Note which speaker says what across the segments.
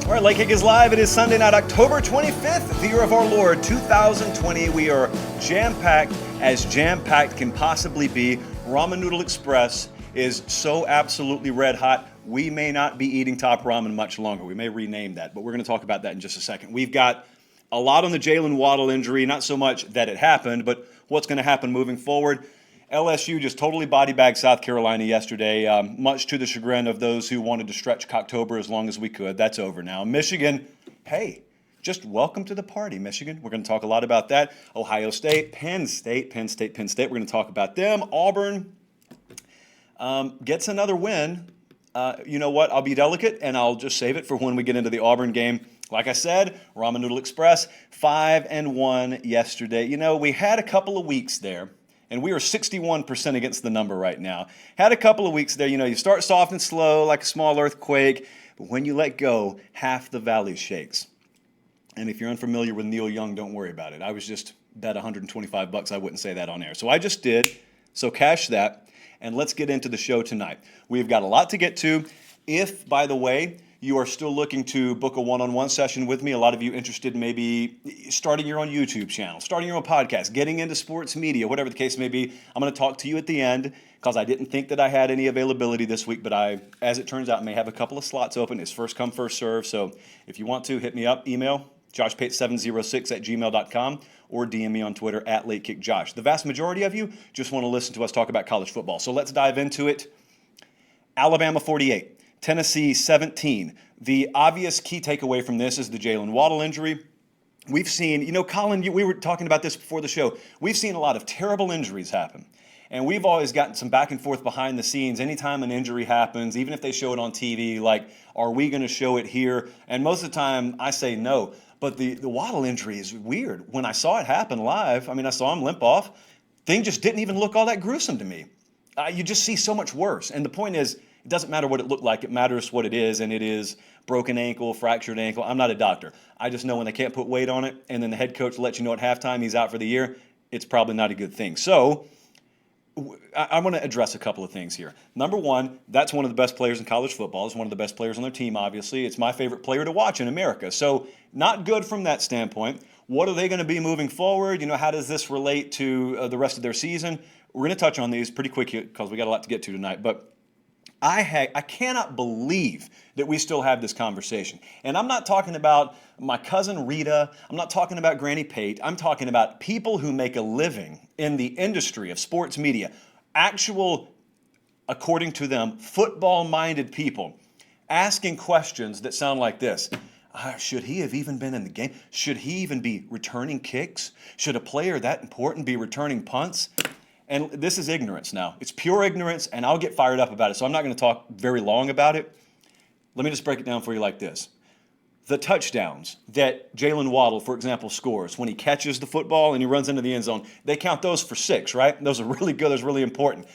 Speaker 1: All right, Late Kick is live. It is Sunday night, October 25th, the year of our Lord, 2020. We are jam-packed, as jam-packed can possibly be. Ramen Noodle Express is so absolutely red hot, we may not be eating Top Ramen much longer. We may rename that, but we're going to talk about that in just a second. We've got a lot on the Jaylen Waddle injury, not so much that it happened, but what's going to happen moving forward. LSU just totally body-bagged South Carolina yesterday, much to the chagrin of those who wanted to stretch Cocktober as long as we could. That's over now. Michigan, hey, just welcome to the party, Michigan. We're going to talk a lot about that. Ohio State, Penn State. We're going to talk about them. Auburn gets another win. You know what? I'll be delicate, and I'll just save it for when we get into the Auburn game. Like I said, Ramen Noodle Express, 5-1 yesterday. You know, we had a couple of weeks there. And we are 61% against the number right now. Had a couple of weeks there. You know, you start soft and slow like a small earthquake, but when you let go, half the valley shakes. And if you're unfamiliar with Neil Young, don't worry about it. I was just bet $125 I wouldn't say that on air. So I just did. So cash that. And let's get into the show tonight. We've got a lot to get to. If, by the way, you are still looking to book a one-on-one session with me, a lot of you interested in maybe starting your own YouTube channel, starting your own podcast, getting into sports media, whatever the case may be, I'm going to talk to you at the end because I didn't think that I had any availability this week, but I, as it turns out, may have a couple of slots open. It's first come, first serve. So if you want to, hit me up, email joshpate706@gmail.com or DM me on Twitter @LateKickJosh. The vast majority of you just want to listen to us talk about college football. So let's dive into it. Alabama 48. Tennessee 17. The obvious key takeaway from this is the Jaylen Waddle injury. We've seen, you know, Colin, we were talking about this before the show. We've seen a lot of terrible injuries happen. And we've always gotten some back and forth behind the scenes. Anytime an injury happens, even if they show it on TV, like, are we going to show it here? And most of the time, I say no. But the Waddle injury is weird. When I saw it happen live, I mean, I saw him limp off. Thing just didn't even look all that gruesome to me. You just see so much worse. And the point is, it doesn't matter what it looked like. It matters what it is, and it is broken ankle, fractured ankle. I'm not a doctor. I just know when they can't put weight on it, and then the head coach lets you know at halftime he's out for the year, it's probably not a good thing. So I want to address a couple of things here. Number one, that's one of the best players in college football. It's one of the best players on their team, obviously. It's my favorite player to watch in America. So not good from that standpoint. What are they going to be moving forward? You know, how does this relate to the rest of their season? We're going to touch on these pretty quick because we got a lot to get to tonight. But I cannot believe that we still have this conversation. And I'm not talking about my cousin Rita. I'm not talking about Granny Pate. I'm talking about people who make a living in the industry of sports media. Actual, according to them, football-minded people asking questions that sound like this. Should he have even been in the game? Should he even be returning kicks? Should a player that important be returning punts? And this is ignorance now. It's pure ignorance, and I'll get fired up about it, so I'm not going to talk very long about it. Let me just break it down for you like this. The touchdowns that Jaylen Waddle, for example, scores when he catches the football and he runs into the end zone, they count those for 6, right? Those are really good. Those are really important.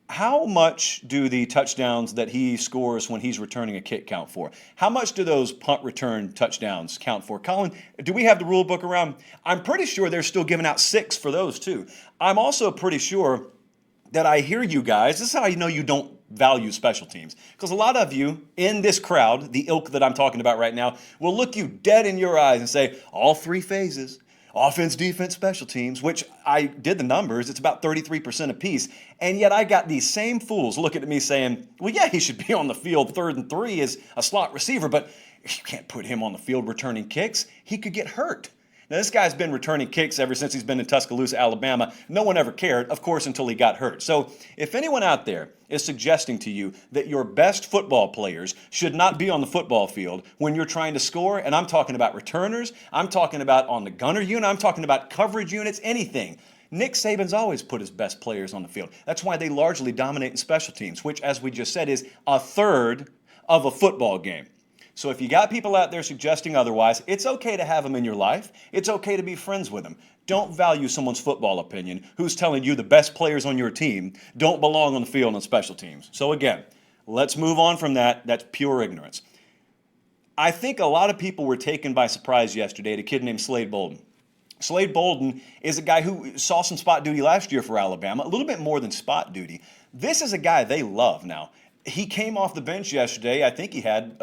Speaker 1: How much do the touchdowns that he scores when he's returning a kick count for? How much do those punt return touchdowns count for? Colin, do we have the rule book around? I'm pretty sure they're still giving out 6 for those too. I'm also pretty sure that I hear you guys. This is how you know you don't value special teams. Because a lot of you in this crowd, the ilk that I'm talking about right now, will look you dead in your eyes and say, all 3 phases. Offense, defense, special teams, which I did the numbers. It's about 33% apiece. And yet I got these same fools looking at me saying, well, yeah, he should be on the field 3rd and 3 as a slot receiver, but you can't put him on the field returning kicks. He could get hurt. Now, this guy's been returning kicks ever since he's been in Tuscaloosa, Alabama. No one ever cared, of course, until he got hurt. So if anyone out there is suggesting to you that your best football players should not be on the football field when you're trying to score, and I'm talking about returners, I'm talking about on the gunner unit, I'm talking about coverage units, anything. Nick Saban's always put his best players on the field. That's why they largely dominate in special teams, which, as we just said, is a third of a football game. So if you got people out there suggesting otherwise, it's okay to have them in your life. It's okay to be friends with them. Don't value someone's football opinion who's telling you the best players on your team don't belong on the field on special teams. So again, let's move on from that. That's pure ignorance. I think a lot of people were taken by surprise yesterday at a kid named Slade Bolden. Slade Bolden is a guy who saw some spot duty last year for Alabama, a little bit more than spot duty. This is a guy they love now. He came off the bench yesterday. I think he had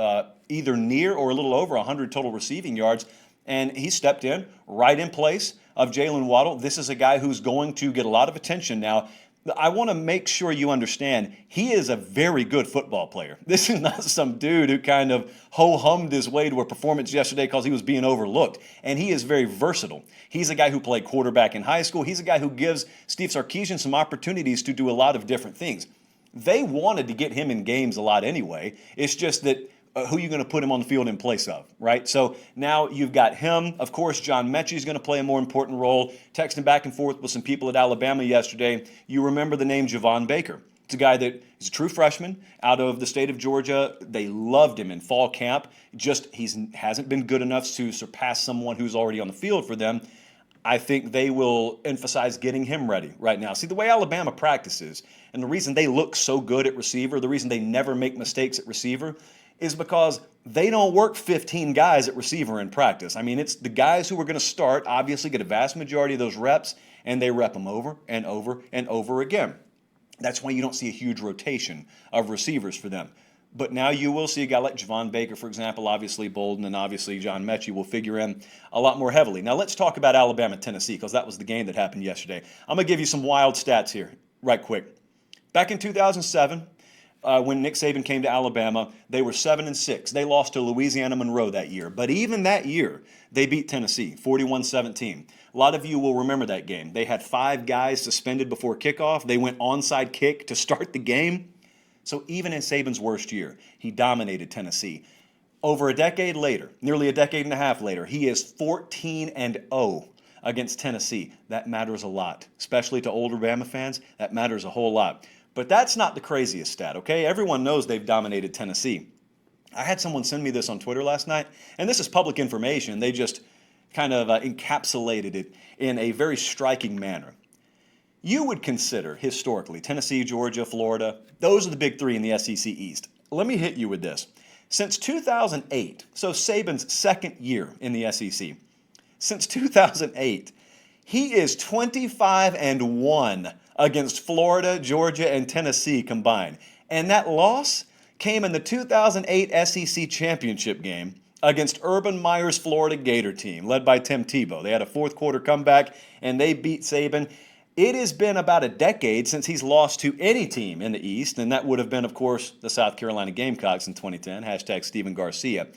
Speaker 1: either near or a little over 100 total receiving yards. And he stepped in right in place of Jaylen Waddle. This is a guy who's going to get a lot of attention now. I want to make sure you understand he is a very good football player. This is not some dude who kind of ho-hummed his way to a performance yesterday because he was being overlooked. And he is very versatile. He's a guy who played quarterback in high school. He's a guy who gives Steve Sarkisian some opportunities to do a lot of different things. They wanted to get him in games a lot anyway. It's just that who are you going to put him on the field in place of, right? So now you've got him. Of course, John Mechie is going to play a more important role. Texting back and forth with some people at Alabama yesterday. You remember the name Javon Baker. It's a guy that is a true freshman out of the state of Georgia. They loved him in fall camp. Just he hasn't been good enough to surpass someone who's already on the field for them. I think they will emphasize getting him ready right now. See, the way Alabama practices and the reason they look so good at receiver, the reason they never make mistakes at receiver, is because they don't work 15 guys at receiver in practice. I mean, it's the guys who are going to start, obviously get a vast majority of those reps, and they rep them over and over and over again. That's why you don't see a huge rotation of receivers for them. But now you will see a guy like Javon Baker, for example, obviously Bolden, and obviously John Mechie will figure in a lot more heavily. Now let's talk about Alabama-Tennessee, because that was the game that happened yesterday. I'm going to give you some wild stats here right quick. Back in 2007, when Nick Saban came to Alabama, they were 7-6. They lost to Louisiana Monroe that year. But even that year, they beat Tennessee, 41-17. A lot of you will remember that game. They had 5 guys suspended before kickoff. They went onside kick to start the game. So even in Saban's worst year, he dominated Tennessee. Over a decade later, nearly a decade and a half later, he is 14-0 against Tennessee. That matters a lot, especially to older Bama fans. That matters a whole lot. But that's not the craziest stat, okay? Everyone knows they've dominated Tennessee. I had someone send me this on Twitter last night, and this is public information. They just kind of encapsulated it in a very striking manner. You would consider, historically, Tennessee, Georgia, Florida, those are the big 3 in the SEC East. Let me hit you with this. Since 2008, so Saban's second year in the SEC, since 2008, he is 25-1 against Florida, Georgia, and Tennessee combined. And that loss came in the 2008 SEC championship game against Urban Meyer's Florida Gator team, led by Tim Tebow. They had a fourth quarter comeback, and they beat Saban. It has been about a decade since he's lost to any team in the East, and that would have been, of course, the South Carolina Gamecocks in 2010, hashtag Steven Garcia.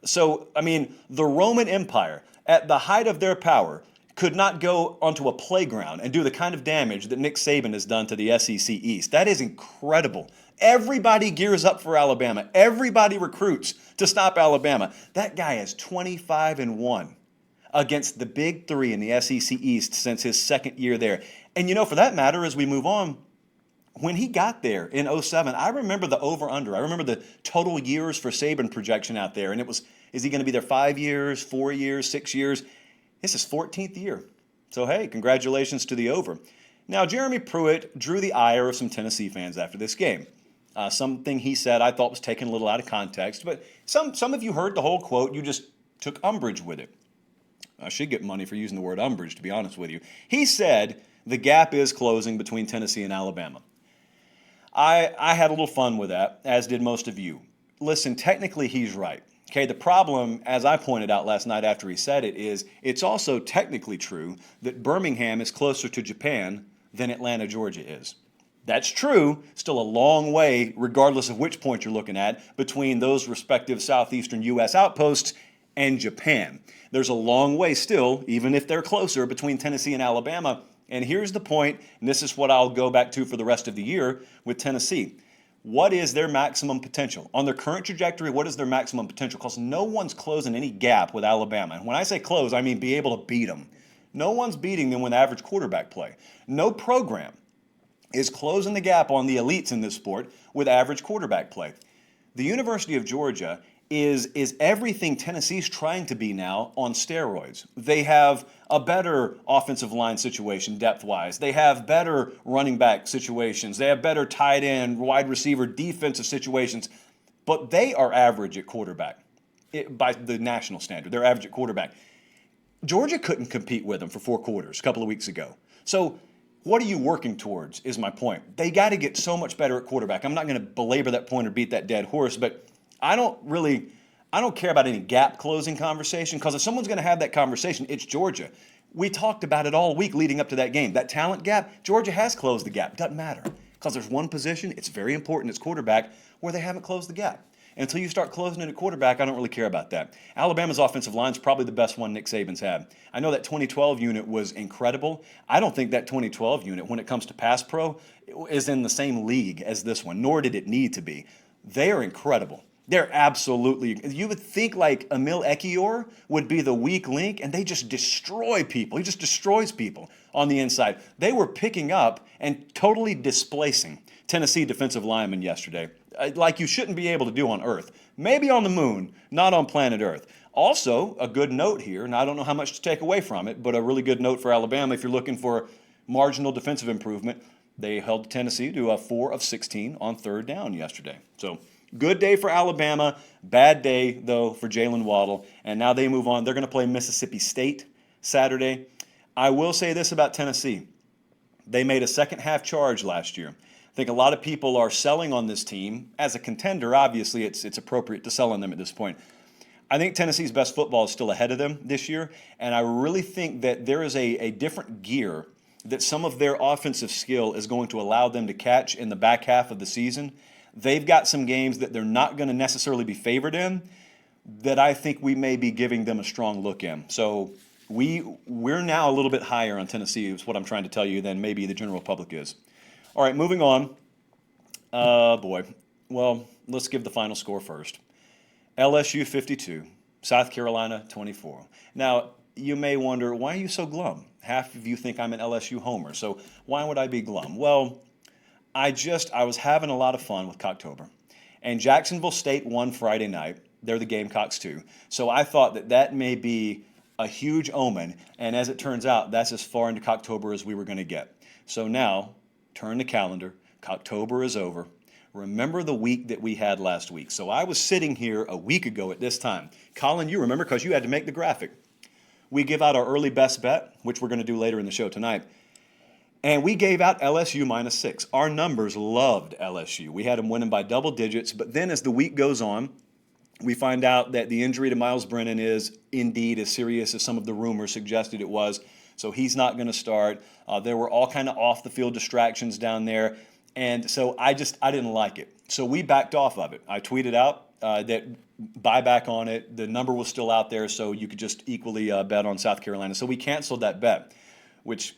Speaker 1: So, I mean, the Roman Empire, at the height of their power, could not go onto a playground and do the kind of damage that Nick Saban has done to the SEC East. That is incredible. Everybody gears up for Alabama. Everybody recruits to stop Alabama. That guy is 25-1 against the big 3 in the SEC East since his second year there. And you know, for that matter, as we move on, when he got there in 2007, I remember the over-under. I remember the total years for Saban projection out there. And it was, is he going to be there 5 years, 4 years, 6 years? This is 14th year. So, hey, congratulations to the over. Now, Jeremy Pruitt drew the ire of some Tennessee fans after this game. Something he said I thought was taken a little out of context, but some of you heard the whole quote. You just took umbrage with it. I should get money for using the word umbrage, to be honest with you. He said the gap is closing between Tennessee and Alabama. I had a little fun with that, as did most of you. Listen, technically he's right. Okay, the problem, as I pointed out last night after he said it, is it's also technically true that Birmingham is closer to Japan than Atlanta, Georgia is. That's true, still a long way, regardless of which point you're looking at, between those respective southeastern U.S. outposts and Japan. There's a long way still, even if they're closer, between Tennessee and Alabama. And here's the point, and this is what I'll go back to for the rest of the year with Tennessee. What is their maximum potential? On their current trajectory, what is their maximum potential? Because no one's closing any gap with Alabama. And when I say close, I mean be able to beat them. No one's beating them with average quarterback play. No program is closing the gap on the elites in this sport with average quarterback play. The University of Georgia is everything Tennessee's trying to be now on steroids. They have a better offensive line situation depth-wise. They have better running back situations. They have better tight end, wide receiver, defensive situations. But they are average at quarterback by the national standard. They're average at quarterback. Georgia couldn't compete with them for 4 quarters a couple of weeks ago. So what are you working towards is my point. They got to get so much better at quarterback. I'm not going to belabor that point or beat that dead horse, but I don't really I don't care about any gap closing conversation, because if someone's going to have that conversation, it's Georgia. We talked about it all week leading up to that game. That talent gap, Georgia has closed the gap. Doesn't matter, because there's one position, it's very important, it's quarterback, where they haven't closed the gap. Until you start closing it at quarterback, I don't really care about that. Alabama's offensive line is probably the best one Nick Saban's had. I know that 2012 unit was incredible. I don't think that 2012 unit, when it comes to pass pro, is in the same league as this one, nor did it need to be. They are incredible. They're absolutely, you would think like Emil Ekiyor would be the weak link, and they just destroy people. He just destroys people on the inside. They were picking up and totally displacing Tennessee defensive linemen yesterday, like you shouldn't be able to do on Earth. Maybe on the moon, not on planet Earth. Also, a good note here, and I don't know how much to take away from it, but a really good note for Alabama if you're looking for marginal defensive improvement. They held Tennessee to a 4 of 16 on third down yesterday. So, good day for Alabama, bad day, though, for Jaylen Waddle. And now they move on. They're going to play Mississippi State Saturday. I will say this about Tennessee. They made a second-half charge last year. I think a lot of people are selling on this team. As a contender, obviously, it's appropriate to sell on them at this point. I think Tennessee's best football is still ahead of them this year, and I really think that there is a different gear that some of their offensive skill is going to allow them to catch in the back half of the season. They've got some games that they're not going to necessarily be favored in that I think we may be giving them a strong look in. So we're now a little bit higher on Tennessee, is what I'm trying to tell you, than maybe the general public is. All right, moving on. Well, let's give the final score first. LSU 52, South Carolina 24. Now, you may wonder, why are you so glum? Half of you think I'm an LSU homer, so why would I be glum? Well, I was having a lot of fun with Cocktober. And Jacksonville State won Friday night. They're the Gamecocks too. So I thought that may be a huge omen. And as it turns out, that's as far into Cocktober as we were going to get. So now, turn the calendar. Cocktober is over. Remember the week that we had last week. So I was sitting here a week ago at this time. Colin, you remember because you had to make the graphic. We give out our early best bet, which we're going to do later in the show tonight. And we gave out LSU -6. Our numbers loved LSU. We had them winning by double digits. But then as the week goes on, we find out that the injury to Miles Brennan is indeed as serious as some of the rumors suggested it was. So he's not going to start. There were all kind of off-the-field distractions down there. And so I didn't like it. So we backed off of it. I tweeted out that buyback on it. The number was still out there, so you could just equally bet on South Carolina. So we canceled that bet, which,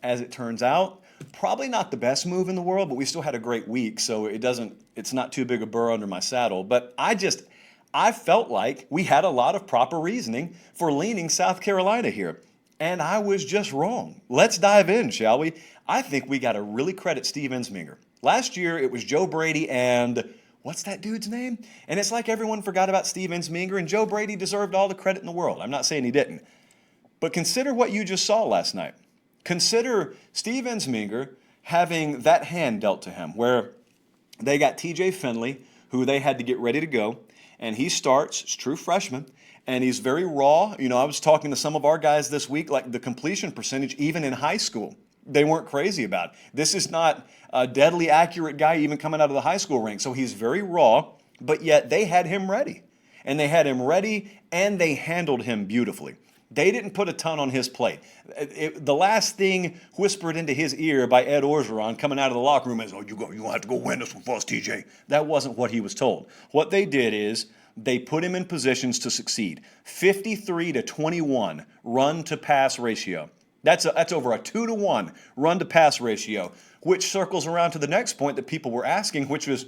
Speaker 1: as it turns out, probably not the best move in the world, but we still had a great week, so it's not too big a burr under my saddle. But I felt like we had a lot of proper reasoning for leaning South Carolina here, and I was just wrong. Let's dive in, shall we? I think we got to really credit Steve Ensminger. Last year, it was Joe Brady and what's that dude's name? And it's like everyone forgot about Steve Ensminger, and Joe Brady deserved all the credit in the world. I'm not saying he didn't. But consider what you just saw last night. Consider Steve Ensminger having that hand dealt to him where they got TJ Finley, who they had to get ready to go, and he starts, it's true freshman, and he's very raw. You know, I was talking to some of our guys this week, like the completion percentage, even in high school, they weren't crazy about. This is not a deadly accurate guy even coming out of the high school ranks. So he's very raw, but yet they had him ready. And they had him ready, and they handled him beautifully. They didn't put a ton on his plate. The last thing whispered into his ear by Ed Orgeron coming out of the locker room is, you're going to have to go win this one for us, TJ. That wasn't what he was told. What they did is they put him in positions to succeed. 53-21 run-to-pass ratio. That's over a 2-to-1 run-to-pass ratio, which circles around to the next point that people were asking, which was,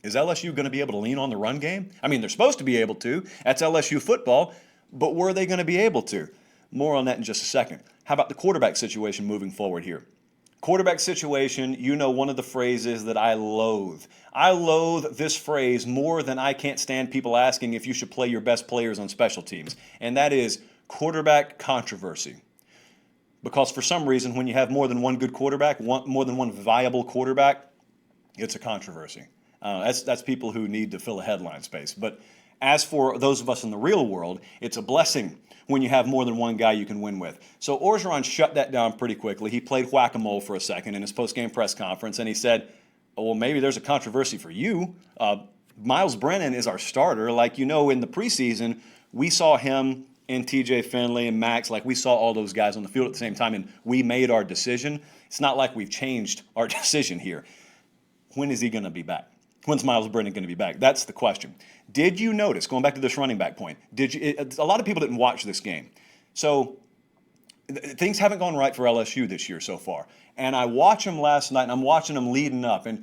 Speaker 1: is LSU going to be able to lean on the run game? I mean, they're supposed to be able to. That's LSU football. But were they going to be able to? More on that in just a second. How about the quarterback situation moving forward here? Quarterback situation, you know one of the phrases that I loathe. I loathe this phrase more than I can't stand people asking if you should play your best players on special teams. And that is quarterback controversy. Because for some reason, when you have more than one good quarterback, more than one viable quarterback, it's a controversy. That's people who need to fill a headline space. But as for those of us in the real world, it's a blessing when you have more than one guy you can win with. So Orgeron shut that down pretty quickly. He played whack-a-mole for a second in his post-game press conference, and he said, well, maybe there's a controversy for you. Miles Brennan is our starter. Like, in the preseason, we saw him and TJ Finley and Max, like we saw all those guys on the field at the same time, and we made our decision. It's not like we've changed our decision here. When is he going to be back? When's Miles Brennan going to be back? That's the question. Did you notice, going back to this running back point, a lot of people didn't watch this game. So things haven't gone right for LSU this year so far. And I watched them last night, and I'm watching them leading up, and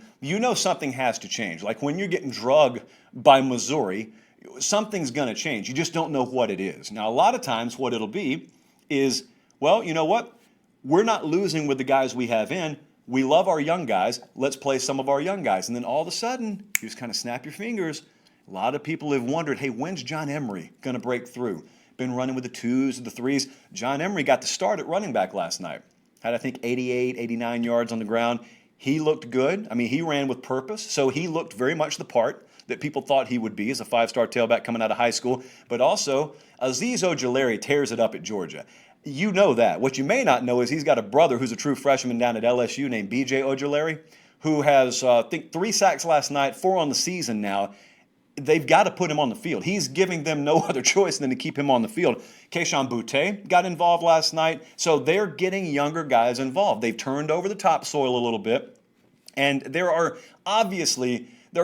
Speaker 1: something has to change. Like when you're getting drugged by Missouri, something's going to change. You just don't know what it is. Now, a lot of times what it'll be is, well, you know what? We're not losing with the guys we have in. We love our young guys. Let's play some of our young guys. And then all of a sudden, you just kind of snap your fingers. A lot of people have wondered, hey, when's John Emery going to break through? Been running with the 2s and the 3s. John Emery got the start at running back last night. Had, I think, 88, 89 yards on the ground. He looked good. I mean, he ran with purpose. So he looked very much the part that people thought he would be as a 5-star tailback coming out of high school. But also, Azeez Ojulari tears it up at Georgia. You know that. What you may not know is he's got a brother who's a true freshman down at LSU named B.J. Ojulari, who has, I think, 3 sacks last night, 4 on the season now. They've got to put him on the field. He's giving them no other choice than to keep him on the field. Keyshawn Boutte got involved last night. So they're getting younger guys involved. They've turned over the topsoil a little bit. And there are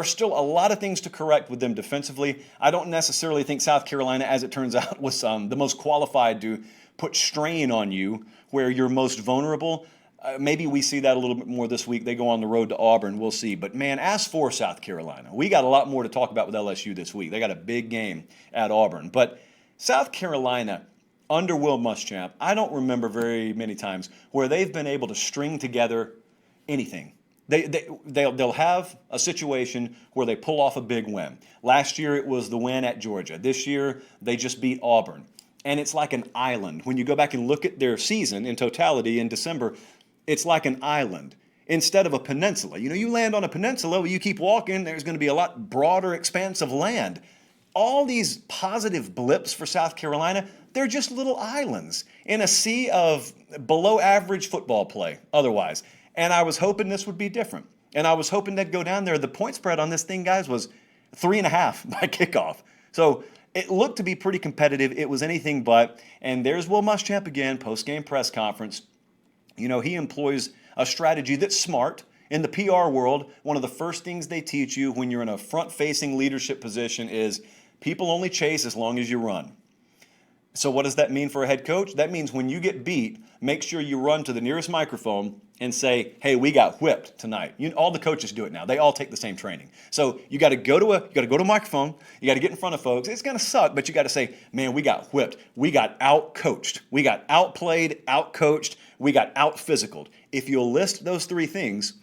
Speaker 1: still a lot of things to correct with them defensively. I don't necessarily think South Carolina, as it turns out, was the most qualified to put strain on you where you're most vulnerable. Maybe we see that a little bit more this week. They go on the road to Auburn. We'll see. But, man, as for South Carolina, we got a lot more to talk about with LSU this week. They got a big game at Auburn. But South Carolina, under Will Muschamp, I don't remember very many times where they've been able to string together anything. They'll have a situation where they pull off a big win. Last year it was the win at Georgia. This year they just beat Auburn. And it's like an island. When you go back and look at their season in totality in December, it's like an island instead of a peninsula. You land on a peninsula, you keep walking, there's going to be a lot broader expanse of land. All these positive blips for South Carolina, they're just little islands in a sea of below average football play otherwise. And I was hoping this would be different. And I was hoping they'd go down there. The point spread on this thing, guys, was 3.5 by kickoff. So it looked to be pretty competitive. It was anything but. And there's Will Muschamp again, post-game press conference. He employs a strategy that's smart. In the PR world, one of the first things they teach you when you're in a front-facing leadership position is people only chase as long as you run. So what does that mean for a head coach? That means when you get beat, make sure you run to the nearest microphone and say, hey, we got whipped tonight. All the coaches do it now. They all take the same training. So you got to go to a microphone. You got to get in front of folks. It's going to suck, but you got to say, man, we got whipped. We got out-coached. We got outplayed, out-coached. We got out-physicaled. If you'll list those 3 things,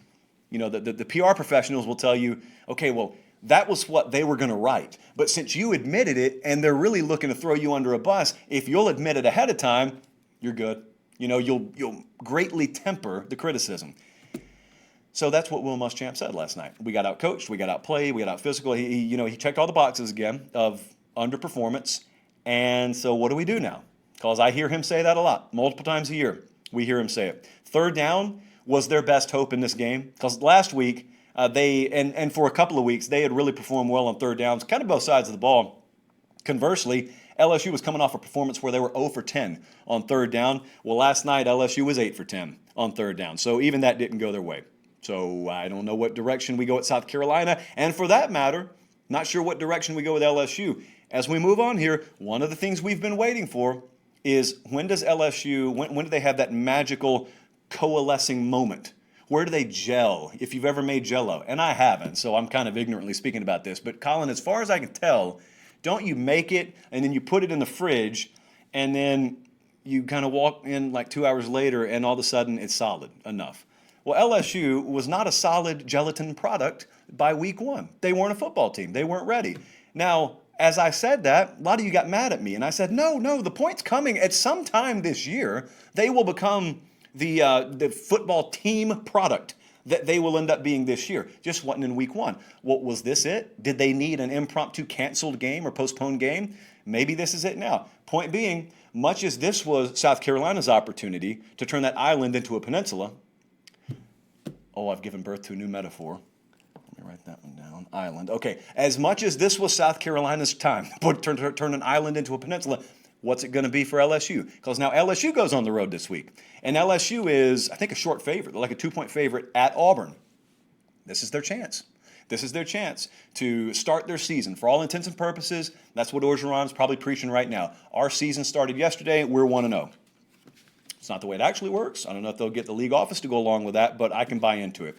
Speaker 1: the PR professionals will tell you, okay, well, that was what they were going to write. But since you admitted it and they're really looking to throw you under a bus, if you'll admit it ahead of time, you're good. You'll greatly temper the criticism. So that's what Will Muschamp said last night. We got out-coached, we got outplayed, we got out-physical. He checked all the boxes again of underperformance. And so what do we do now? Because I hear him say that a lot, multiple times a year. We hear him say it. 3rd down was their best hope in this game. Because last week, and for a couple of weeks, they had really performed well on 3rd downs, kind of both sides of the ball. Conversely, LSU was coming off a performance where they were 0 for 10 on 3rd down. Well, last night, LSU was 8 for 10 on 3rd down. So even that didn't go their way. So I don't know what direction we go at South Carolina. And for that matter, not sure what direction we go with LSU. As we move on here, one of the things we've been waiting for is when does LSU, when do they have that magical coalescing moment? Where do they gel, if you've ever made Jell-O? And I haven't, so I'm kind of ignorantly speaking about this. But, Colin, as far as I can tell, don't you make it and then you put it in the fridge and then you kind of walk in like 2 hours later and all of a sudden it's solid enough? Well, LSU was not a solid gelatin product by week 1. They weren't a football team. They weren't ready. Now, as I said that, a lot of you got mad at me. And I said, no, the point's coming. At some time this year, they will become the football team product that they will end up being this year. Just wasn't in week 1. What was this it? Did they need an impromptu canceled game or postponed game? Maybe this is it now. Point being, much as this was South Carolina's opportunity to turn that island into a peninsula, I've given birth to a new metaphor. Let me write that one down. Island. Okay. As much as this was South Carolina's time to turn an island into a peninsula, what's it going to be for LSU? Because now LSU goes on the road this week. And LSU is, I think, a short favorite. They're like a 2-point favorite at Auburn. This is their chance. This is their chance to start their season. For all intents and purposes, that's what Orgeron's probably preaching right now. Our season started yesterday. We're 1-0. It's not the way it actually works. I don't know if they'll get the league office to go along with that, but I can buy into it.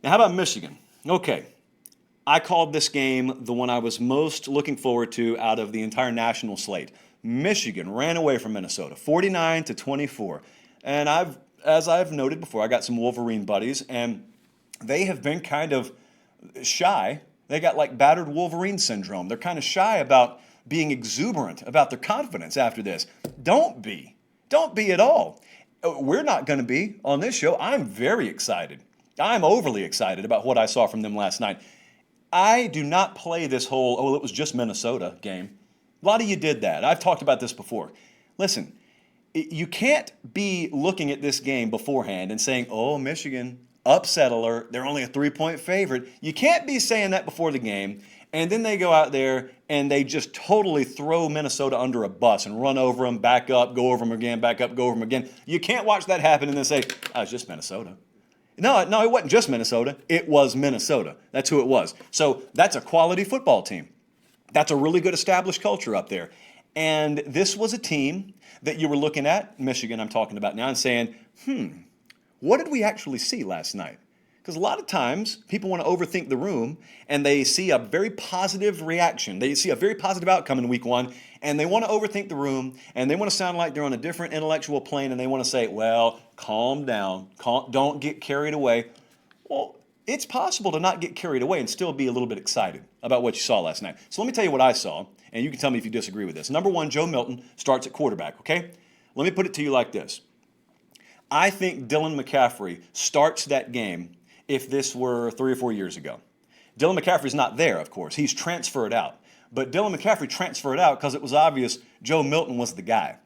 Speaker 1: Now, how about Michigan? Okay. I called this game the one I was most looking forward to out of the entire national slate. Michigan ran away from Minnesota, 49-24. And as I've noted before, I got some Wolverine buddies, and they have been kind of shy. They got like battered Wolverine syndrome. They're kind of shy about being exuberant about their confidence after this. Don't be. Don't be at all. We're not going to be on this show. I'm very excited. I'm overly excited about what I saw from them last night. I do not play this whole, it was just Minnesota game. A lot of you did that. I've talked about this before. Listen, you can't be looking at this game beforehand and saying, Michigan, upset alert, they're only a 3-point favorite. You can't be saying that before the game, and then they go out there and they just totally throw Minnesota under a bus and run over them, back up, go over them again, back up, go over them again. You can't watch that happen and then say, it's just Minnesota. No, it wasn't just Minnesota. It was Minnesota. That's who it was. So that's a quality football team. That's a really good established culture up there. And this was a team that you were looking at, Michigan I'm talking about now, and saying, what did we actually see last night? Because a lot of times people want to overthink the room and they see a very positive reaction. They see a very positive outcome in week one and they want to overthink the room and they want to sound like they're on a different intellectual plane and they want to say, well, calm down, don't get carried away. Well, it's possible to not get carried away and still be a little bit excited about what you saw last night. So let me tell you what I saw, and you can tell me if you disagree with this. Number one, Joe Milton starts at quarterback, okay? Let me put it to you like this. I think Dylan McCaffrey starts that game if this were 3 or 4 years ago. Dylan McCaffrey's not there, of course. He's transferred out. But Dylan McCaffrey transferred out because it was obvious Joe Milton was the guy.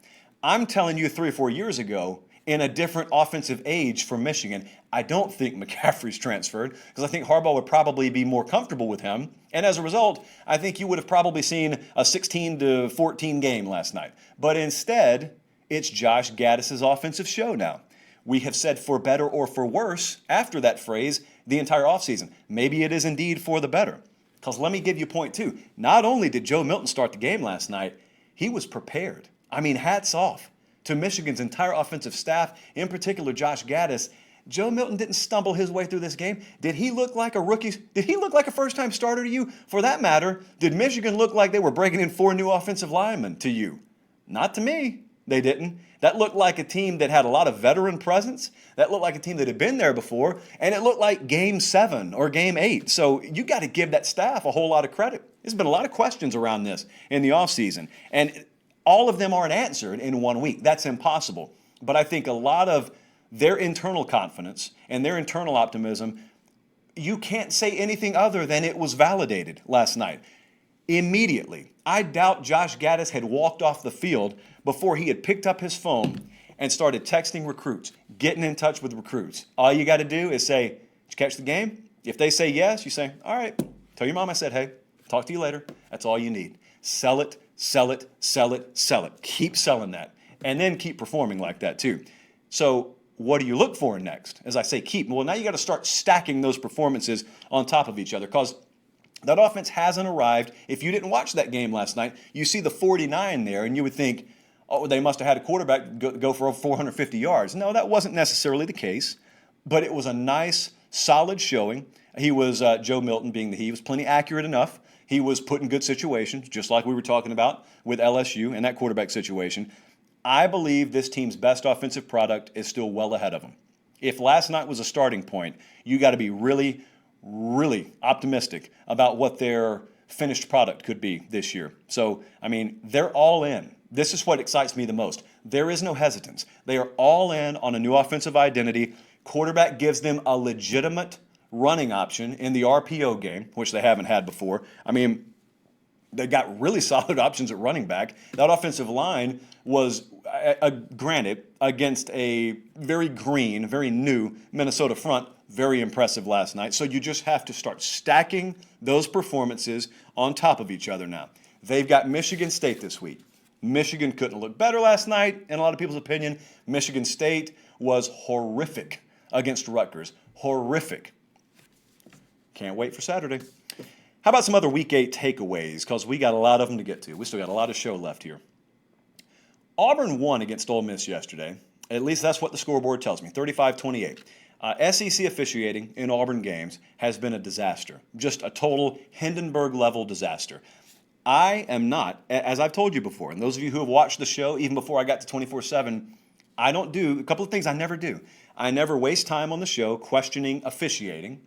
Speaker 1: I'm telling you 3 or 4 years ago, in a different offensive age for Michigan, I don't think McCaffrey's transferred because I think Harbaugh would probably be more comfortable with him. And as a result, I think you would have probably seen a 16-14 game last night. But instead, it's Josh Gaddis's offensive show now. We have said for better or for worse after that phrase the entire offseason. Maybe it is indeed for the better. Because let me give you point two. Not only did Joe Milton start the game last night, he was prepared. I mean, hats off to Michigan's entire offensive staff, in particular Josh Gaddis. Joe Milton didn't stumble his way through this game. Did he look like a rookie? Did he look like a first-time starter to you? For that matter, did Michigan look like they were breaking in 4 new offensive linemen to you? Not to me. They didn't. That looked like a team that had a lot of veteran presence. That looked like a team that had been there before. And it looked like Game 7 or Game 8. So you got to give that staff a whole lot of credit. There's been a lot of questions around this in the offseason. And all of them aren't answered in 1 week. That's impossible. But I think a lot of their internal confidence and their internal optimism, you can't say anything other than it was validated last night. Immediately. I doubt Josh Gaddis had walked off the field before he had picked up his phone and started texting recruits, getting in touch with recruits. All you got to do is say, did you catch the game? If they say yes, you say, all right, tell your mom I said, hey, talk to you later. That's all you need. Sell it, sell it, sell it, sell it. Keep selling that. And then keep performing like that too. So what do you look for next? As I say, keep. Well, now you got to start stacking those performances on top of each other because that offense hasn't arrived. If you didn't watch that game last night, you see the 49 there, and you would think, they must have had a quarterback go for over 450 yards. No, that wasn't necessarily the case, but it was a nice, solid showing. He was, Joe Milton being he was plenty accurate enough. He was put in good situations, just like we were talking about with LSU and that quarterback situation. I believe this team's best offensive product is still well ahead of them. If last night was a starting point, you got to be really optimistic about what their finished product could be this year. So, I mean, they're all in. This is what excites me the most. There is no hesitance. They are all in on a new offensive identity. Quarterback gives them a legitimate running option in the RPO game, which they haven't had before. I mean, they got really solid options at running back. That offensive line was, granted, against a very green, very new Minnesota front, very impressive last night. So you just have to start stacking those performances on top of each other now. They've got Michigan State this week. Michigan couldn't look better last night, in a lot of people's opinion. Michigan State was horrific against Rutgers. Horrific. Can't wait for Saturday. How about some other Week 8 takeaways? Because we got a lot of them to get to. We still got a lot of show left here. Auburn won against Ole Miss yesterday. At least that's what the scoreboard tells me, 35-28. SEC officiating in Auburn games has been a disaster, just a total Hindenburg-level disaster. I am not, as I've told you before, and those of you who have watched the show even before I got to 24/7, I don't do a couple of things I never do. I never waste time on the show questioning officiating,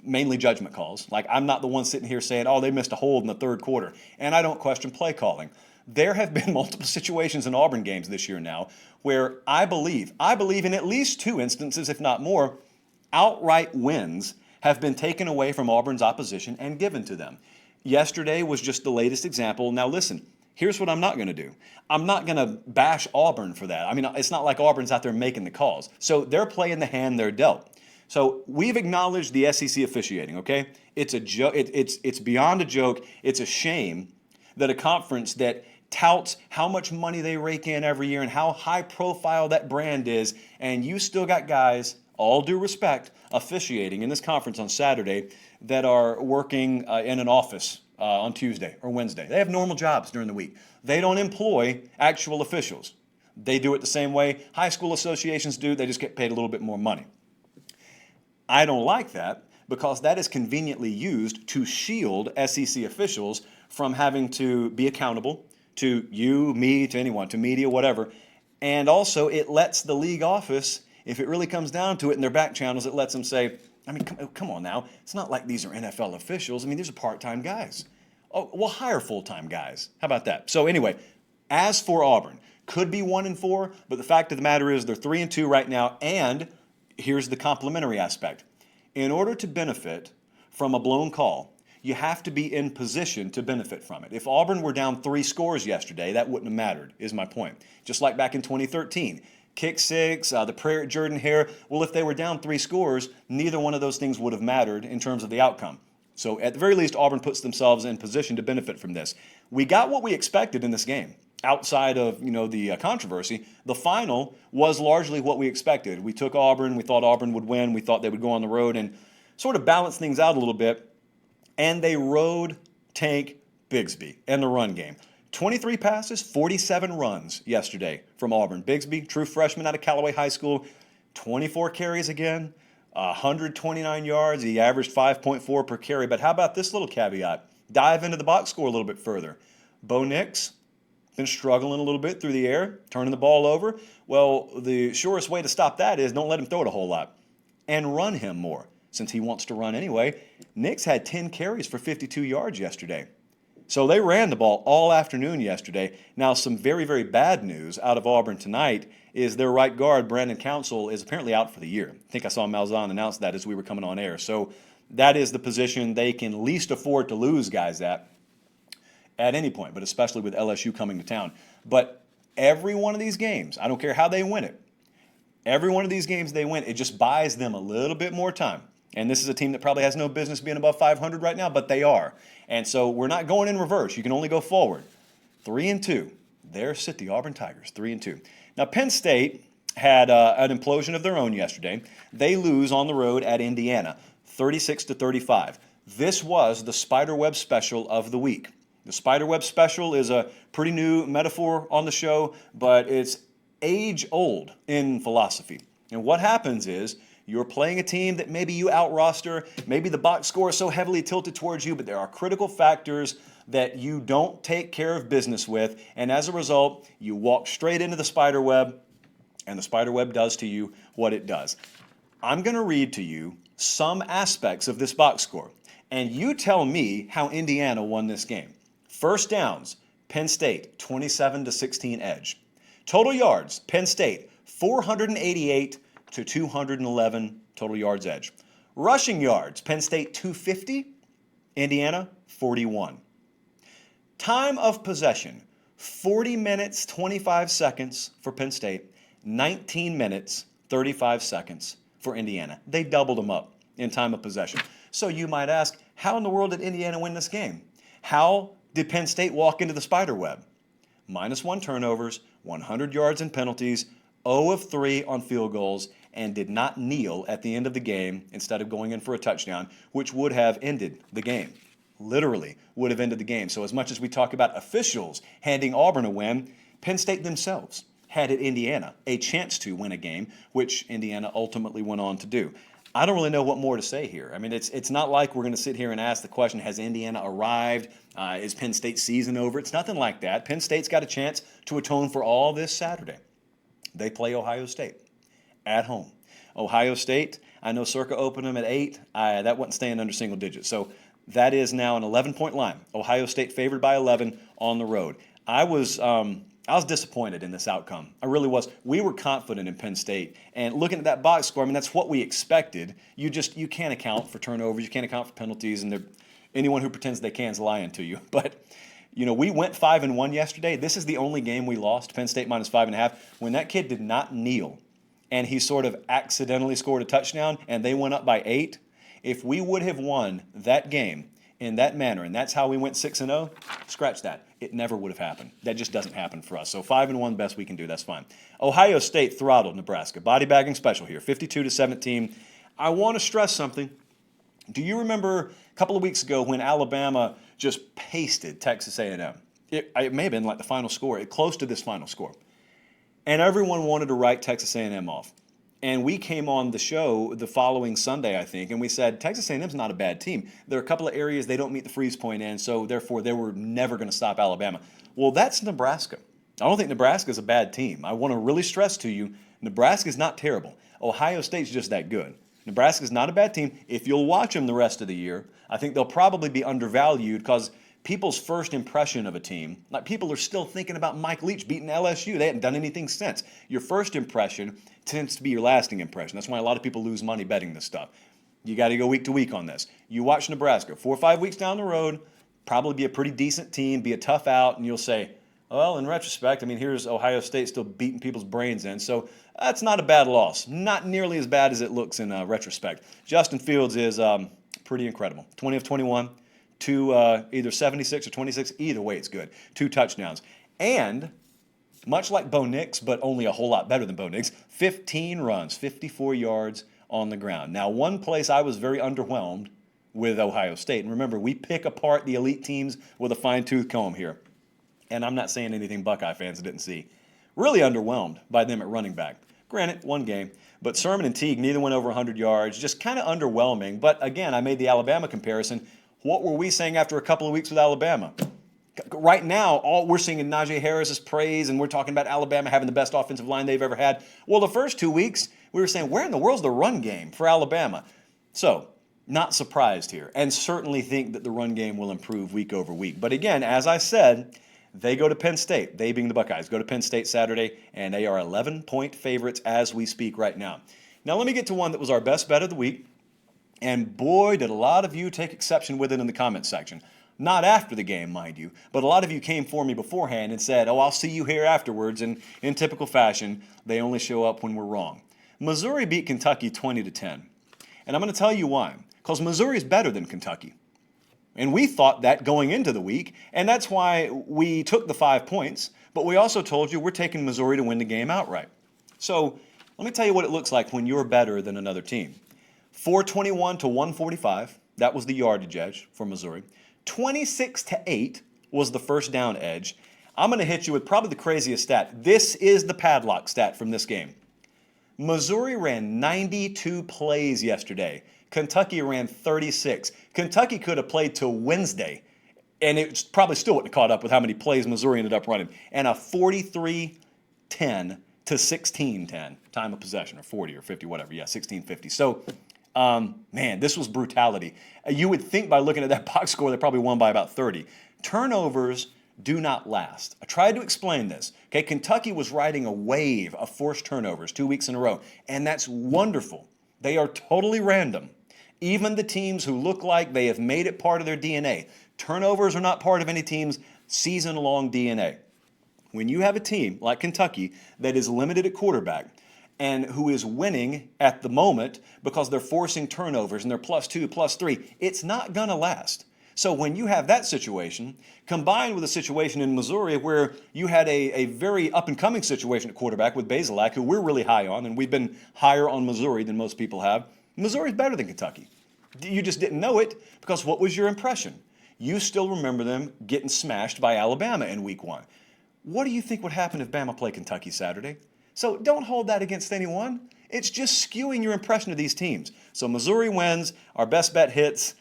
Speaker 1: mainly judgment calls. Like, I'm not the one sitting here saying, oh, they missed a hold in the third quarter. And I don't question play calling. There have been multiple situations in Auburn games this year now where I believe in at least two instances, if not more, outright wins have been taken away from Auburn's opposition and given to them. Yesterday was just the latest example. Now listen, here's what I'm not going to do. I'm not going to bash Auburn for that. I mean, it's not like Auburn's out there making the calls. So they're playing the hand they're dealt. So we've acknowledged the SEC officiating, okay? It's a joke. It's beyond a joke. It's a shame that a conference that touts how much money they rake in every year and how high profile that brand is, and you still got guys, all due respect, officiating in this conference on Saturday that are working in an office on Tuesday or Wednesday. They have normal jobs during the week. They don't employ actual officials. They do it the same way high school associations do. They just get paid a little bit more money. I don't like that because that is conveniently used to shield SEC officials from having to be accountable to you, me, to anyone, to media, whatever. And also it lets the league office, if it really comes down to it in their back channels, it lets them say, I mean, come on now. It's not like these are NFL officials. I mean, these are part-time guys. Oh, we'll hire full-time guys. How about that? So anyway, as for Auburn, could be 1-4, but the fact of the matter is they're 3-2 right now. And here's the complimentary aspect. In order to benefit from a blown call, you have to be in position to benefit from it. If Auburn were down 3 scores yesterday, that wouldn't have mattered, is my point. Just like back in 2013. Kick six, the prayer at Jordan-Hare. Well, if they were down 3 scores, neither one of those things would have mattered in terms of the outcome. So at the very least, Auburn puts themselves in position to benefit from this. We got what we expected in this game. Outside of the controversy, the final was largely what we expected. We took Auburn. We thought Auburn would win. We thought they would go on the road and sort of balance things out a little bit. And they rode Tank Bigsby in the run game. 23 passes, 47 runs yesterday from Auburn. Bigsby, true freshman out of Callaway High School, 24 carries again, 129 yards. He averaged 5.4 per carry. But how about this little caveat? Dive into the box score a little bit further. Bo Nix been struggling a little bit through the air, turning the ball over. Well, the surest way to stop that is don't let him throw it a whole lot and run him more. Since he wants to run anyway, Nix had 10 carries for 52 yards yesterday. So they ran the ball all afternoon yesterday. Now, some very, very bad news out of Auburn tonight is their right guard, Brandon Council, is apparently out for the year. I think I saw Malzahn announce that as we were coming on air. So that is the position they can least afford to lose guys at any point, but especially with LSU coming to town. But every one of these games, I don't care how they win it, every one of these games they win, it just buys them a little bit more time. And this is a team that probably has no business being above 500 right now, but they are. And so we're not going in reverse. You can only go forward. 3-2. There sit the Auburn Tigers, 3-2. Now, Penn State had an implosion of their own yesterday. They lose on the road at Indiana, 36-35. This was the spiderweb special of the week. The spiderweb special is a pretty new metaphor on the show, but it's age-old in philosophy. And what happens is you're playing a team that maybe you out-roster, maybe the box score is so heavily tilted towards you, but there are critical factors that you don't take care of business with, and as a result, you walk straight into the spider web, and the spider web does to you what it does. I'm going to read to you some aspects of this box score, and you tell me how Indiana won this game. First downs, Penn State, 27-16 edge. Total yards, Penn State, 488 to 211 total yards edge. Rushing yards, Penn State 250, Indiana 41. Time of possession, 40 minutes, 25 seconds for Penn State, 19 minutes, 35 seconds for Indiana. They doubled them up in time of possession. So you might ask, how in the world did Indiana win this game? How did Penn State walk into the spider web? -1 turnovers, 100 yards in penalties, 0 of 3 on field goals, and did not kneel at the end of the game instead of going in for a touchdown, which would have ended the game. Literally would have ended the game. So as much as we talk about officials handing Auburn a win, Penn State themselves handed Indiana a chance to win a game, which Indiana ultimately went on to do. I don't really know what more to say here. I mean, it's not like we're going to sit here and ask the question, has Indiana arrived? Is Penn State's season over? It's nothing like that. Penn State's got a chance to atone for all this Saturday. They play Ohio State at home. Ohio State, I know Circa opened them at 8. That wasn't staying under single digits. So that is now an 11-point line. Ohio State favored by 11 on the road. I was disappointed in this outcome. I really was. We were confident in Penn State. And looking at that box score, I mean, that's what we expected. You can't account for turnovers. You can't account for penalties. And anyone who pretends they can is lying to you. But, we went 5-1 yesterday. This is the only game we lost, Penn State -5.5. When that kid did not kneel and he sort of accidentally scored a touchdown and they went up by 8, if we would have won that game in that manner, and that's how we went 6-0, scratch that. It never would have happened. That just doesn't happen for us. So 5-1, best we can do. That's fine. Ohio State throttled Nebraska. Body bagging special here, 52-17. I want to stress something. Do you remember a couple of weeks ago when Alabama just pasted Texas A&M? It may have been like the final score, close to this final score. And everyone wanted to write Texas A&M off. And we came on the show the following Sunday, I think, and we said Texas A&M's not a bad team. There are a couple of areas they don't meet the freeze point in, so therefore they were never going to stop Alabama. Well, that's Nebraska. I don't think Nebraska's a bad team. I want to really stress to you, Nebraska's not terrible. Ohio State's just that good. Nebraska's not a bad team. If you'll watch them the rest of the year, I think they'll probably be undervalued because people's first impression of a team, like people are still thinking about Mike Leach beating LSU. They hadn't done anything since. Your first impression tends to be your lasting impression. That's why a lot of people lose money betting this stuff. You got to go week to week on this. You watch Nebraska 4 or 5 weeks down the road, probably be a pretty decent team, be a tough out, and you'll say, well, in retrospect, I mean, here's Ohio State still beating people's brains in. So that's not a bad loss. Not nearly as bad as it looks in retrospect. Justin Fields is pretty incredible. 20 of 21. Either 76 or 26, either way it's good. 2 touchdowns. And, much like Bo Nix, but only a whole lot better than Bo Nix, 15 runs, 54 yards on the ground. Now, one place I was very underwhelmed with Ohio State, and remember, we pick apart the elite teams with a fine-tooth comb here, and I'm not saying anything Buckeye fans didn't see. Really underwhelmed by them at running back. Granted, one game, but Sermon and Teague, neither went over 100 yards, just kind of underwhelming. But again, I made the Alabama comparison. What were we saying after a couple of weeks with Alabama? Right now, all we're seeing in Najee Harris's praise, and we're talking about Alabama having the best offensive line they've ever had. Well, the first 2 weeks, we were saying, where in the world's the run game for Alabama? So, not surprised here, and certainly think that the run game will improve week over week. But again, as I said, they go to Penn State, they being the Buckeyes, go to Penn State Saturday, and they are 11-point favorites as we speak right now. Now, let me get to one that was our best bet of the week. And boy, did a lot of you take exception with it in the comments section. Not after the game, mind you, but a lot of you came for me beforehand and said, oh, I'll see you here afterwards. And in typical fashion, they only show up when we're wrong. Missouri beat Kentucky 20-10. And I'm going to tell you why. Because Missouri is better than Kentucky. And we thought that going into the week, and that's why we took the 5 points. But we also told you we're taking Missouri to win the game outright. So let me tell you what it looks like when you're better than another team. 421 to 145, that was the yardage edge for Missouri. 26-8 was the first down edge. I'm going to hit you with probably the craziest stat. This is the padlock stat from this game. Missouri ran 92 plays yesterday. Kentucky ran 36. Kentucky could have played till Wednesday, and it probably still wouldn't have caught up with how many plays Missouri ended up running. And a 43-10 to 16-10 time of possession, or 40 or 50, whatever. Yeah, 16-50. So, man, this was brutality. You would think by looking at that box score, they probably won by about 30. Turnovers do not last. I tried to explain this. Okay, Kentucky was riding a wave of forced turnovers 2 weeks in a row, and that's wonderful. They are totally random. Even the teams who look like they have made it part of their DNA. Turnovers are not part of any team's season-long DNA. When you have a team like Kentucky that is limited at quarterback, and who is winning at the moment because they're forcing turnovers and they're +2, +3. It's not going to last. So when you have that situation, combined with a situation in Missouri where you had a very up-and-coming situation at quarterback with Bazelak, who we're really high on, and we've been higher on Missouri than most people have, Missouri's better than Kentucky. You just didn't know it because what was your impression? You still remember them getting smashed by Alabama in week 1. What do you think would happen if Bama played Kentucky Saturday? So don't hold that against anyone. It's just skewing your impression of these teams. So Missouri wins, our best bet hits,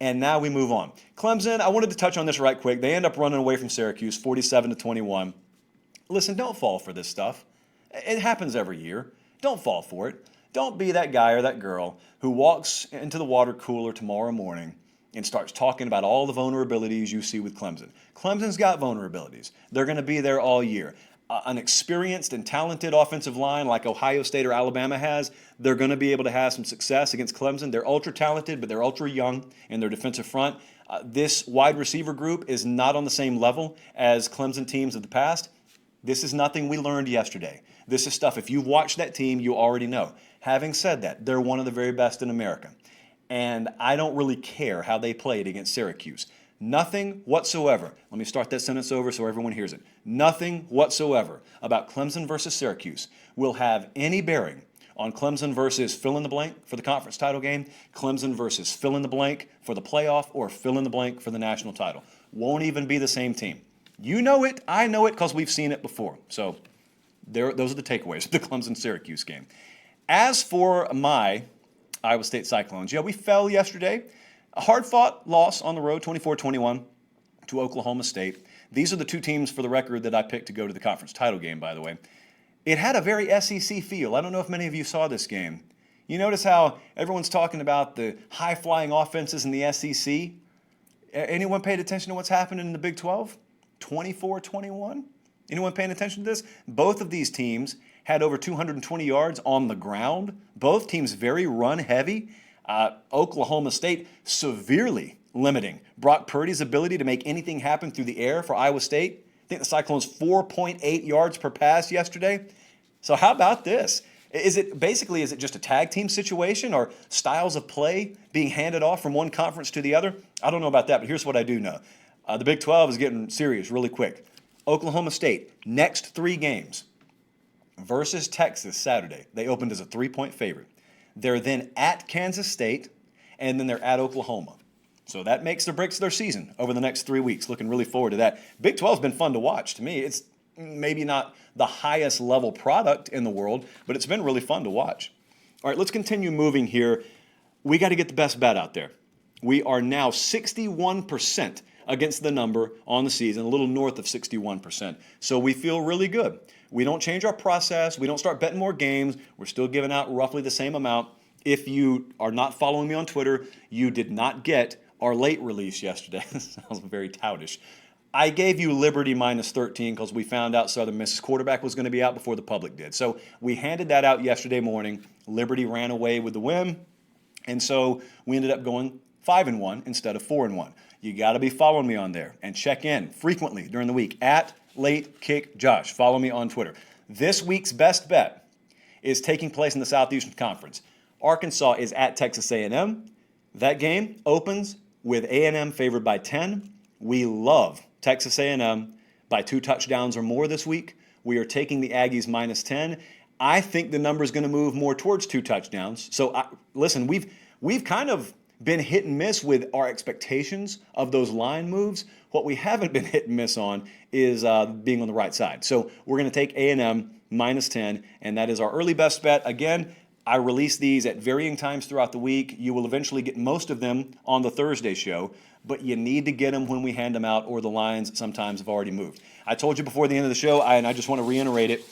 Speaker 1: and now we move on. Clemson, I wanted to touch on this right quick. They end up running away from Syracuse, 47-21. Listen, don't fall for this stuff. It happens every year. Don't fall for it. Don't be that guy or that girl who walks into the water cooler tomorrow morning and starts talking about all the vulnerabilities you see with Clemson. Clemson's got vulnerabilities. They're going to be there all year. An experienced and talented offensive line like Ohio State or Alabama has, they're going to be able to have some success against Clemson. They're ultra talented, but they're ultra young in their defensive front. This wide receiver group is not on the same level as Clemson teams of the past. This is nothing we learned yesterday. This is stuff, if you've watched that team, you already know. Having said that, they're one of the very best in America. And I don't really care how they played against Syracuse. Nothing whatsoever. Let me start that sentence over so everyone hears it. Nothing whatsoever about Clemson versus Syracuse will have any bearing on Clemson versus fill in the blank for the conference title game, Clemson versus fill in the blank for the playoff, or fill in the blank for the national title. Won't even be the same team. You know it, I know it, because we've seen it before. So those are the takeaways of the Clemson-Syracuse game. As for my Iowa State Cyclones, we fell yesterday. A hard-fought loss on the road, 24-21 to Oklahoma State. These are the two teams, for the record, that I picked to go to the conference title game, by the way. It had a very SEC feel. I don't know if many of you saw this game. You notice how everyone's talking about the high-flying offenses in the SEC? Anyone paid attention to what's happening in the Big 12? 24-21? Anyone paying attention to this? Both of these teams had over 220 yards on the ground. Both teams very run-heavy. Oklahoma State severely limiting Brock Purdy's ability to make anything happen through the air for Iowa State. I think the Cyclones 4.8 yards per pass yesterday. So how about this? Is it just a tag team situation or styles of play being handed off from one conference to the other? I don't know about that, but here's what I do know. The Big 12 is getting serious really quick. Oklahoma State, next 3 games versus Texas Saturday. They opened as a 3-point favorite. They're then at Kansas State, and then they're at Oklahoma. So that makes or breaks their season over the next 3 weeks. Looking really forward to that. Big 12's been fun to watch. To me, it's maybe not the highest level product in the world, but it's been really fun to watch. All right, let's continue moving here. We got to get the best bet out there. We are now 61% against the number on the season, a little north of 61%. So we feel really good. We don't change our process. We don't start betting more games. We're still giving out roughly the same amount. If you are not following me on Twitter, you did not get our late release yesterday. Sounds very toutish. I gave you Liberty -13 because we found out Southern Miss's quarterback was going to be out before the public did. So we handed that out yesterday morning. Liberty ran away with the win. And so we ended up going 5-1 instead of 4-1. You got to be following me on there and check in frequently during the week at Late Kick Josh. Follow me on Twitter. This week's best bet is taking place in the Southeastern Conference. Arkansas is at Texas A&M. That game opens with A&M favored by 10. We love Texas A&M by 2 touchdowns or more this week. We are taking the Aggies -10. I think the number is going to move more towards 2 touchdowns. So, listen, we've kind of been hit and miss with our expectations of those line moves. What we haven't been hit and miss on is being on the right side. So we're going to take A&M -10, and that is our early best bet. Again, I release these at varying times throughout the week. You will eventually get most of them on the Thursday show, but you need to get them when we hand them out, or the lines sometimes have already moved. I told you before the end of the show, and I just want to reiterate it,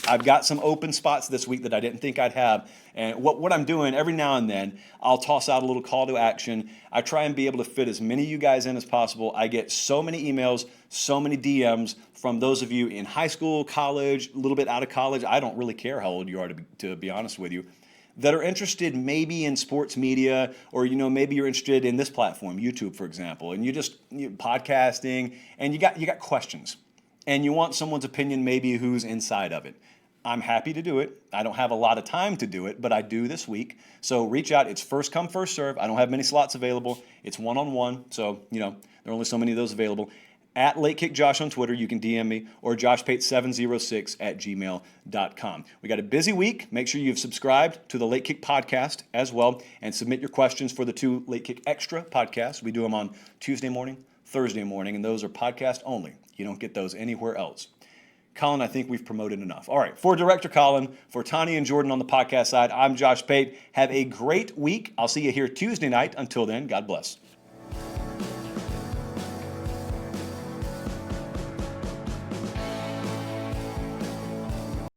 Speaker 1: I've got some open spots this week that I didn't think I'd have. And what I'm doing, every now and then, I'll toss out a little call to action. I try and be able to fit as many of you guys in as possible. I get so many emails, so many DMs from those of you in high school, college, a little bit out of college. I don't really care how old you are, to be honest with you, that are interested maybe in sports media, or maybe you're interested in this platform, YouTube, for example, and you're podcasting, and you got questions, and you want someone's opinion maybe who's inside of it. I'm happy to do it. I don't have a lot of time to do it, but I do this week. So reach out. It's first come, first serve. I don't have many slots available. It's one-on-one. So, there are only so many of those available. At Late Kick Josh on Twitter, you can DM me, or joshpate706@gmail.com. We got a busy week. Make sure you've subscribed to the Late Kick podcast as well, and submit your questions for the 2 Late Kick Extra podcasts. We do them on Tuesday morning, Thursday morning, and those are podcast only. You don't get those anywhere else. Colin, I think we've promoted enough. All right, for Director Colin, for Tani and Jordan on the podcast side, I'm Josh Pate. Have a great week. I'll see you here Tuesday night. Until then, God bless.